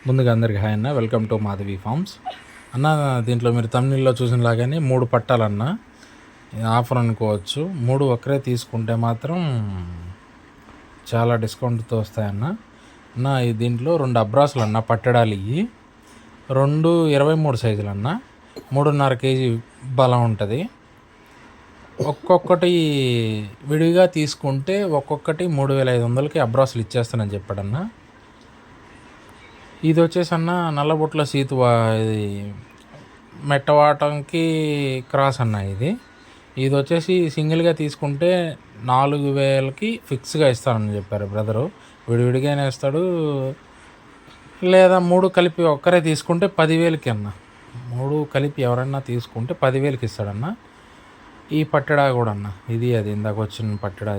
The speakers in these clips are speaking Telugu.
ముందుగా అందరికీ హాయ్ అన్న, వెల్కమ్ టు మాధవి ఫార్మ్స్ అన్న. దీంట్లో మీరు తమిళలో చూసిన లాగానే 3 పట్టాలన్న ఆఫర్ అనుకోవచ్చు. 3 ఒక్కరే తీసుకుంటే మాత్రం చాలా డిస్కౌంట్తో వస్తాయన్న. అన్న దీంట్లో 2 అబ్రాసులు అన్న, పట్టడాలు ఇవి 2 23 సైజులు అన్న. 3.5 కేజీ బలం ఉంటుంది. ఒక్కొక్కటి విడిగా తీసుకుంటే ఒక్కొక్కటి 3,500కి అబ్రాసులు ఇచ్చేస్తానని చెప్పాడన్న. ఇది వచ్చేసి అన్న నల్లబొట్ల సీతువా, ఇది మెట్టవాటంకి క్రాస్ అన్న. ఇది వచ్చేసి సింగిల్గా తీసుకుంటే 4,000కి ఫిక్స్గా ఇస్తానని చెప్పారు బ్రదరు. విడివిడిగానే ఇస్తాడు, లేదా 3 కలిపి ఒక్కరే తీసుకుంటే 10,000కి అన్న. 3 కలిపి ఎవరన్నా తీసుకుంటే 10,000కి ఇస్తాడన్న. ఈ పట్టడా కూడా అన్న, ఇది అది ఇందాక వచ్చిన పట్టడా.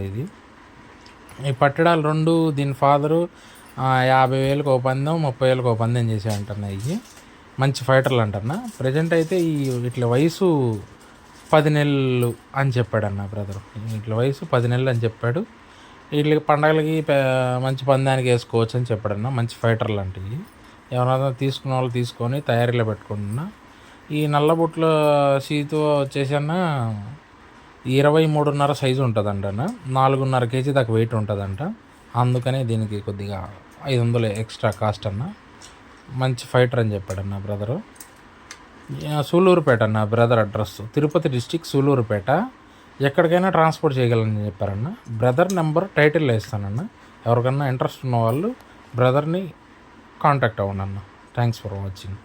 ఈ పట్టడాలు 2 దీని ఫాదరు 50,000కి ఒక పందెం, 30,000కి ఒక పందెం చేసాయంటన్నా. ఇవి మంచి ఫైటర్లు అంటన్నా. ప్రజెంట్ అయితే వీటి వయసు 10 నెలలు అని చెప్పాడన్న బ్రదరు. వీటి వయసు 10 నెలలు అని చెప్పాడు. వీటికి పండగలకి మంచి పందానికి వేసుకోవచ్చు అని చెప్పాడన్న. మంచి ఫైటర్లు అంటే ఇవి ఎవరైనా తీసుకున్న వాళ్ళు తీసుకొని తయారీలో పెట్టుకుంటున్నా. ఈ నల్లబొట్ల సీతో వచ్చేసి అన్న 23.5 సైజు ఉంటుందంట అన్న. 4.5 కేజీ దాకా వెయిట్ ఉంటుందంట. అందుకనే దీనికి కొద్దిగా 500 ఎక్స్ట్రా కాస్ట్ అన్న. మంచి ఫైటర్ అని చెప్పాడన్న బ్రదరు. సూలూరుపేట అన్న brother address, Tirupati district Sullurpeta. ఎక్కడికైనా ట్రాన్స్పోర్ట్ చేయగలని చెప్పారన్న. బ్రదర్ నెంబర్ టైటిల్లో ఇస్తానన్న. ఎవరికన్నా ఇంట్రెస్ట్ ఉన్న వాళ్ళు బ్రదర్ని కాంటాక్ట్ అవ్వండి అన్న. Thanks for watching.